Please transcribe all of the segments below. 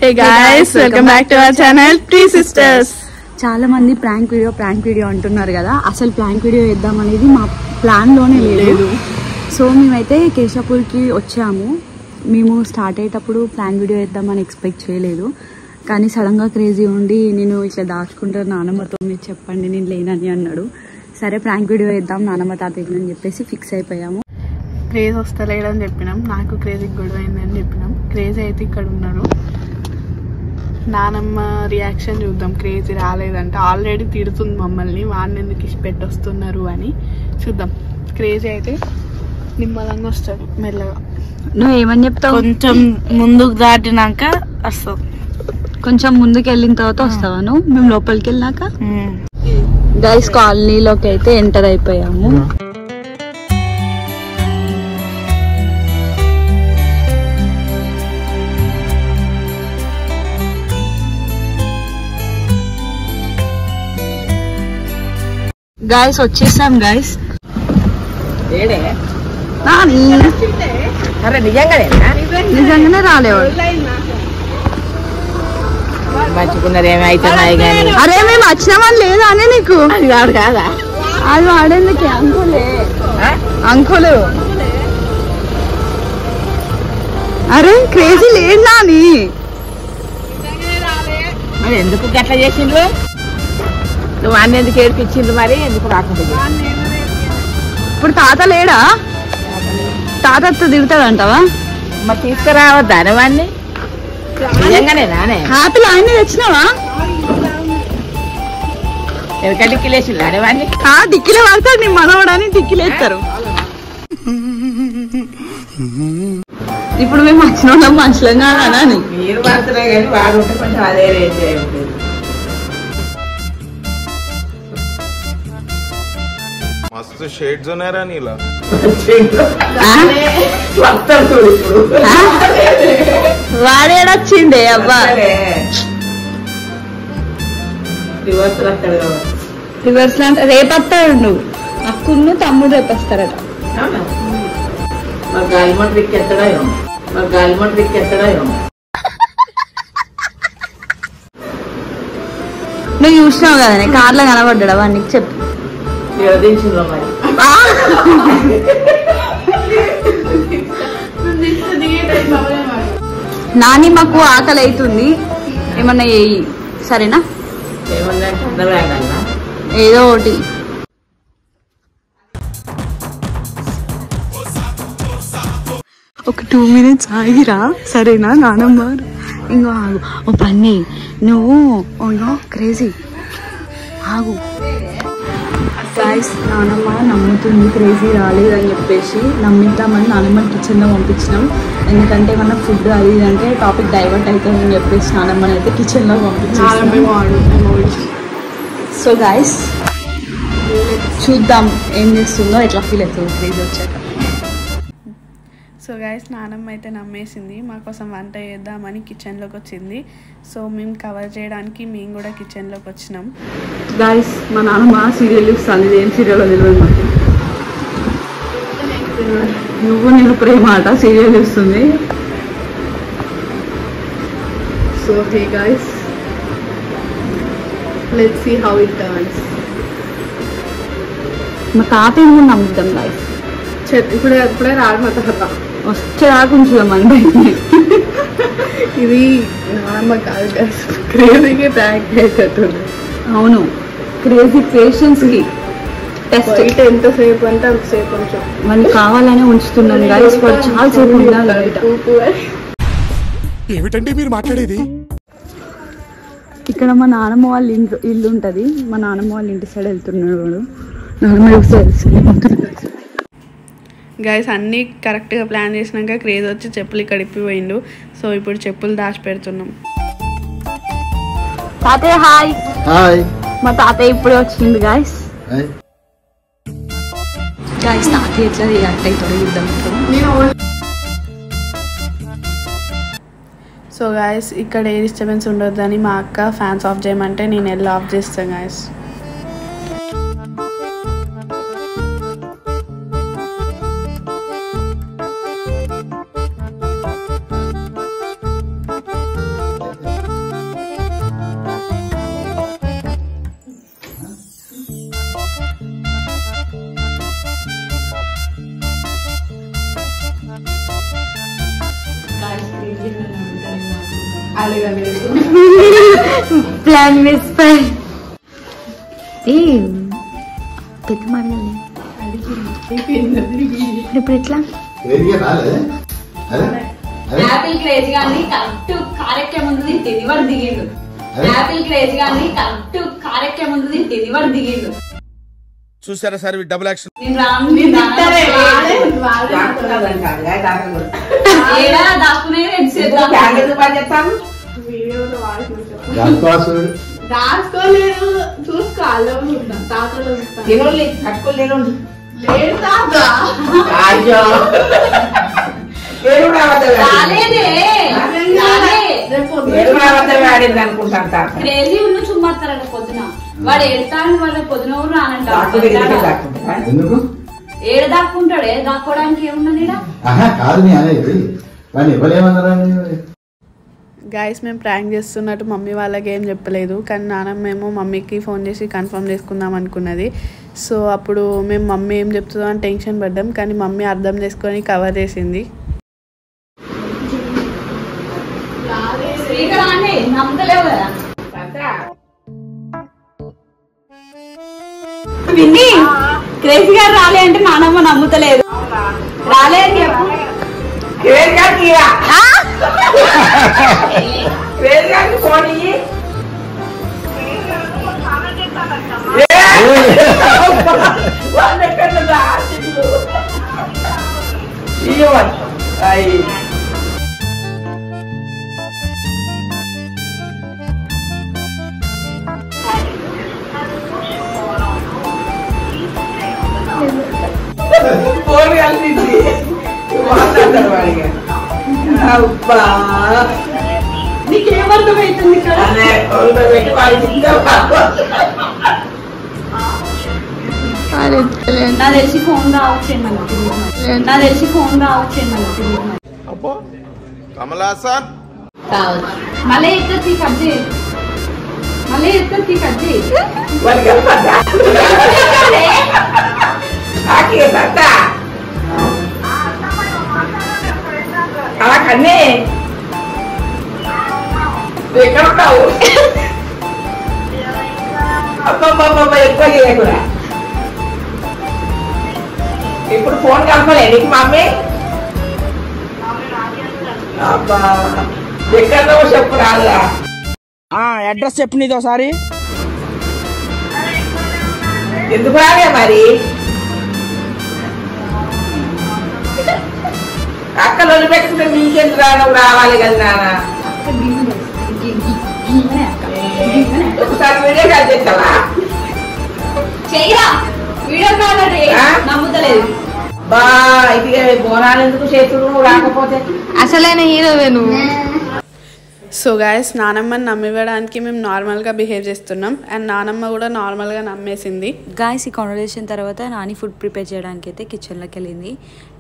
Hey guys welcome back to our channel three sisters. చాలా మంది prank video అంటున్నారు కదా. అసలు ప్రాంక్ వీడియో వేద్దాం అనేది మా ప్లాన్ లోనే లేదు. సో మేమైతే కేశవపూర్కి వచ్చాము. మేము స్టార్ట్ అయ్యేటప్పుడు ప్రాంక్ వీడియో వేద్దామని ఎక్స్పెక్ట్ చేయలేదు. కానీ సడన్ గా క్రేజీ ఉండి నేను ఇట్లా దాచుకుంటాను నానమ్మతో, మీరు చెప్పండి నేను లేనని అన్నాడు. సరే ప్రాంక్ వీడియో వేద్దాం నానమ్మ తాతయ్య అని చెప్పేసి ఫిక్స్ అయిపోయాము. క్రేజ్ వస్తలేడని చెప్పినాం, నాకు క్రేజీ గొడవ అయిందని చెప్పినాం. క్రేజీ అయితే ఇక్కడ ఉన్నాడు. నానమ్మ రియాక్షన్ చూద్దాం. క్రేజీ రాలేదంటే ఆల్రెడీ తిడుతుంది మమ్మల్ని, వాడిని ఎందుకు ఇష్ట పెట్టొస్తున్నారు అని. చూద్దాం. క్రేజీ అయితే నిమ్మలంగా వస్తాడు మెల్లగా. నువ్వు ఏమని చెప్తావు? కొంచెం ముందుకు దాటినాక వస్తావు, కొంచెం ముందుకు వెళ్ళిన తర్వాత వస్తావా నువ్వు? మేము లోపలికి వెళ్ళినాక గైస్ కాలనీలోకి అయితే ఎంటర్ అయిపోయాము. గాయస్ వచ్చేసాం గాయస్. నిజంగానే రాలేవాడు. అరే మేము వచ్చినామని లేదా అనే నీకు? కాదా అది వాడేందుకే అంకులే అంకులు. అరే క్రేజీ లేదు నాని. మరి ఎందుకు గట్లా చేసిండ్రు? నువ్వు అన్న ఎందుకు ఏడిపించిండ్రు? మరి ఎందుకు రాకుండా? ఇప్పుడు తాత లేడా? తాతతో తిడతాడంటావా? మరి తీసుకురావద్దా వాడిని? నిజంగానే నానే హ్యాపీలు ఆయన తెచ్చినావా? ఎక్కడ డిక్కిలేసిండ్రు అనే వాడిని? డిక్కిలే పడతాడు నీ మనవడని డిక్కిలేస్తారు. ఇప్పుడు మేము వచ్చిన వాళ్ళం మనుషులం కాదా అని మీరు పడుతున్నా కానీ వాడు ఉంటే కొంచెం అదే రేంజ్ ఉంటుంది. मस्त शेड्स ఉన్నారా నీలా? వాడేడొచ్చిండే అబ్బా. రివర్స్ అంటే రేపు వస్తాడు నువ్వు, అక్కును తమ్ముడు రేపు వస్తారట. మరి గాలిమంట ఎత్తడా నువ్వు చూసినావు కదా కార్లో కనబడ్డా వాడిని చెప్పు. నాని మాకు ఆకలి అవుతుంది, ఏమన్నా వేయి సరేనా? ఏదో ఒకటి. ఒక 2 minutes ఆగిరా సరేనా నానమ్మ? ఇంకో ఆగు, ఓ పని నువ్వు క్రేజీ ఆగు. గైస్ నానమ్మ నమ్ముతుంది క్రేజీ రాలేదని చెప్పేసి. నమ్మిద్దామని నానమ్మ కిచెన్లో పంపించినాం. ఎందుకంటే మన ఫుడ్ అది అంటే టాపిక్ డైవర్ట్ అవుతుందని చెప్పేసి నానమ్మని అయితే కిచెన్లో పంపించాం. సో గైస్ చూద్దాం ఏం చేస్తుందో, ఎట్లా ఫీల్ అవుతుందో క్రేజీ వచ్చాక. సో గైస్ నానమ్మ అయితే నమ్మేసింది, మా కోసం వంట చేద్దామని కిచెన్లోకి వచ్చింది. సో మేము కవర్ చేయడానికి మేము కూడా కిచెన్లోకి వచ్చినాం. గైస్ మా నాన్నమ్మ సీరియల్ చూస్తాను, ఏం సీరియల్ తెలియదు మాకు. నువ్వు నేను ప్రేమ ఆట సీరియల్ చూస్తుంది. So hey guys let's see how it turns. మా తాతయ్య కూడా నమ్ముతాం గైస్. ఇప్పుడే రాదు మా తాత వచ్చే రాకుంచుదామండి. ఇది నానమ్మ కాదు గైస్, క్రేజీకి ట్యాంక్ అవుతుంది. అవును క్రేజీ పేషెన్స్ కి టెస్ట్. ఎంతసేపు అంటే అంతసేపు కొంచెం మనకి కావాలనే ఉంచుతున్నాను గైస్. చాలా సేపు ఉండాలి. ఏమిటండి మీరు మాట్లాడేది? ఇక్కడ మా నాన్నమ్మ వాళ్ళ ఇల్లు ఉంటది. మా నాన్నమ్మ వాళ్ళ ఇంటి సైడ్ వెళ్తున్నాడు. నాన్నమ్మ గైస్ అన్నీ కరెక్ట్గా ప్లాన్ చేసినాక క్రేజ్ వచ్చి చెప్పులు ఇక్కడ ఇప్పిపోయిండు. సో ఇప్పుడు చెప్పులు దాచి పెడుతున్నాం. తాతయ్య హాయ్. హాయ్. మా తాతయ్య ఇప్పుడే వచ్చింది గాయస్. గాయస్ తాతయ్య ఎట్లా రియాక్ట్ అవుతాడో చూద్దాం. సో గాయస్ ఇక్కడ ఏ డిస్టర్బెన్స్ ఉండొద్దని మా అక్క ఫ్యాన్స్ ఆఫ్ చేయమంటే నేను వెళ్ళి ఆఫ్ చేస్తాను గాయస్. ప్లాన్ మిస్ పై ఏ పెద్ద మాడగలే ఇప్పుడు ఎట్లా యాపిల్ క్రేజ్ గాని కరెక్ట్ కారెక్కే ముందు తింటుంది వాడు దిగిండు. యాపిల్ క్రేజ్ గాని కరెక్ట్ కారెక్కే ముందు తింటుంది వాడు దిగిండు. చూసారా సార్ డబుల్ యాక్షన్. దాచుకోలేదు చూసుకోవాలి క్రేజీ ఉన్న చుమ్మారుతారంట పొద్దున. వాడు ఎడతాడు వాళ్ళ పొద్దున ఊరు రానంట. ఏడు దాక్కుంటాడు. ఏడు దాక్కోవడానికి ఏమున్నది? గైస్ మేము ప్రాంక్ చేస్తున్నట్టు మమ్మీ వాళ్ళకి ఏం చెప్పలేదు, కానీ నాన్నమ్మేమో మమ్మీకి ఫోన్ చేసి కన్ఫర్మ్ చేసుకుందాం అనుకున్నది. సో అప్పుడు మేము మమ్మీ ఏం చెప్తుందో అని టెన్షన్ పడ్డాం, కానీ మమ్మీ అర్థం చేసుకొని కవర్ చేసింది. విన్ని క్రేజీ గారు రాలే అంటే నానమ్మ నమ్ముతలేదు. రాలే అని చెప్పు. నీకేమర్థమవుతుంది ఇక్కడ? నా తెలిసి ఫోన్ రావచ్చేయండి. నా తెలిసి ఫోన్ రావచ్చేయండి. అబ్బో కమలాసన్ కావచ్చు. మళ్ళీ ఎత్తి కట్ చేయి. మళ్ళీ ఎత్తి కట్ చేయి. కన్నీ ఎక్కడ ఉంటావు? అబ్బా ఎక్కువ చేయకుండా ఇప్పుడు ఫోన్ కలపలే నీకు మమ్మీ? అబ్బా ఎక్కడో చెప్పు రాదా? అడ్రస్ చెప్పు నీది ఒకసారి. ఎందుకు రాలే మరి? అక్కడ వదిలిపెట్టుకుంటే మీకెందుకు రావడం? రావాలి కదా నాన్న. ఒకసారి వీడియో కాల్ చేస్తావా? చెయ్యరా వీడియో కాల్ అంటే నమ్ముతలేదు. బా ఇది బోనాలు ఎందుకు చేతుడు రాకపోతే? అసలైన హీరోవే నువ్వు. సో గాయస్ నానమ్మని నమ్మివ్వడానికి మేము నార్మల్గా బిహేవ్ చేస్తున్నాం, అండ్ నానమ్మ కూడా నార్మల్గా నమ్మేసింది. గాయస్ ఈ కాన్వర్సేషన్ తర్వాత నాని ఫుడ్ ప్రిపేర్ చేయడానికి అయితే కిచెన్లోకి వెళ్ళింది.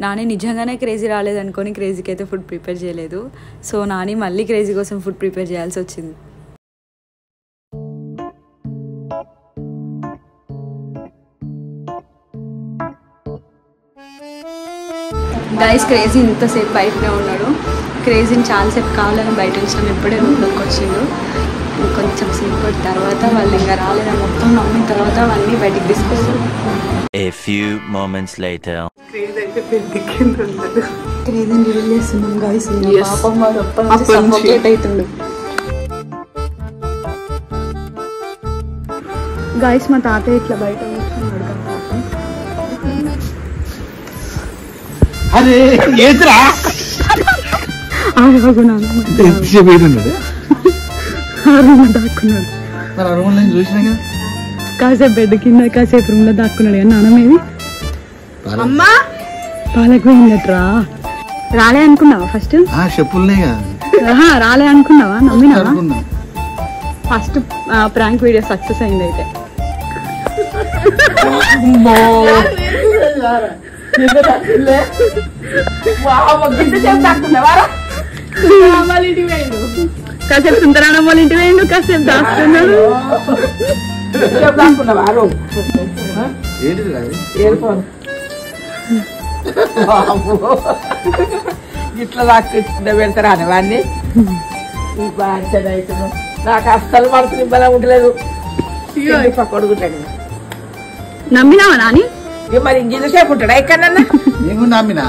నాని నిజంగానే క్రేజీ రాలేదనుకొని క్రేజీకి అయితే ఫుడ్ ప్రిపేర్ చేయలేదు. సో నాని మళ్ళీ క్రేజీ కోసం ఫుడ్ ప్రిపేర్ చేయాల్సి వచ్చింది. గాయస్ క్రేజీ ఇంతసేపు బయటనే ఉన్నాడు. క్రేజీని చాలాసేపు కావాలని బయట ఉంచినాం. ఎప్పుడే రూమ్లోకి వచ్చిండు. కొంచెం సేపు తర్వాత వాళ్ళు ఇంకా రాలేదని మొత్తం నమ్మిన తర్వాత అవన్నీ బయటికి తీసుకొస్తారు. క్రేజీని రిలీజ్ చేస్తున్నాం గాయస్. పాపం వాడు సఫోకేట్ అవుతుండు. గాయస్ మా తాతయ్య ఇట్లా బయట కూర్చున్నాడు కదా. అరే ఏదిరా దాక్కున్నాడు. మరి ఆ రూమ్ చూసినా కదా, కాసేపు బెడ్ కింద కాసేపు రూమ్ లో దాక్కున్నాడు. కానీ నాన్నమేది అమ్మా పాలకు పోయిందట్రా. రాలే అనుకున్నావా ఫస్ట్? చెప్పులనే కదా. రాలే అనుకున్నావా? నమ్మినావా? ఫస్ట్ ప్రాంక్ వీడియో సక్సెస్ అయింది అయితే. కాసేపు సుందరాణం వాళ్ళ ఇంటి వేయండు, కాసేపు దాస్తున్నాడు. ఇట్లా దాచి పెడతారా వాడిని? ఈ బాధ్యత అవుతున్నావు నాకు అస్సలు మనసు నిబ్బలా ఉండలేదు పక్కడుకుంటాడు నమ్మినావా నాని మరి ఇంజిన్ సేపు ఉంటాడా ఎక్కడన్నా నేను నమ్మినా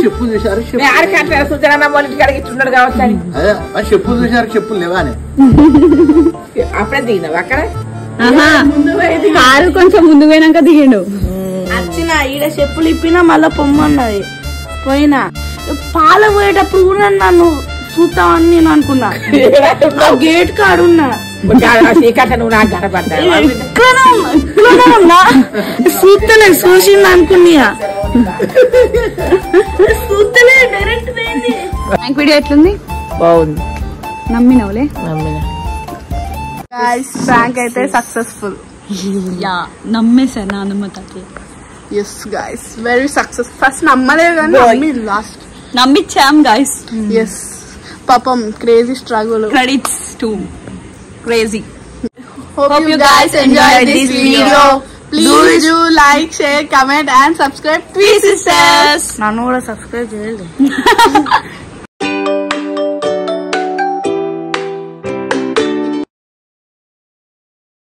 చెప్పు చూసారు ఆడికి అట్లా సూచన వాళ్ళ ఇంటికి అడిగిస్తున్నాడు కావచ్చు అని చెప్పు చూసారు చెప్పులు లేవా అని అప్పుడే దిగినావు అక్కడ కారు కొంచెం ముందు పోయినాక దిగిండు వచ్చిన ఈడ చెప్పులు ఇప్పినా మళ్ళా పొమ్మన్నది పోయినా పాల పోయేటప్పుడు కూడా నన్ను చూస్తావని నేను అనుకున్నా గేట్ కాడున్నా నువ్వు నాకు గడపడ్డా చూస్తలే చూసింది అనుకున్నా చూస్తలే డైరెక్ట్ బ్యాంక్ వీడియో ఎట్లుంది బాగుంది నమ్మినవులే ప్రాంక్ అయితే సక్సెస్ఫుల్. యా నమ్మేసా నాన్నమ్మ తాతయ్య. Yes guys very success. First నమ్మలేదు కానీ నమ్మి లాస్ట్ నమ్మిచ్చాం గైస్. ఎస్ పాపం crazy struggle. Credits to crazy. Hope you guys enjoyed this video. Please do like, share, comment and subscribe. Please sisters. నన్ను కూడా సబ్స్క్రైబ్ చేయలేదు.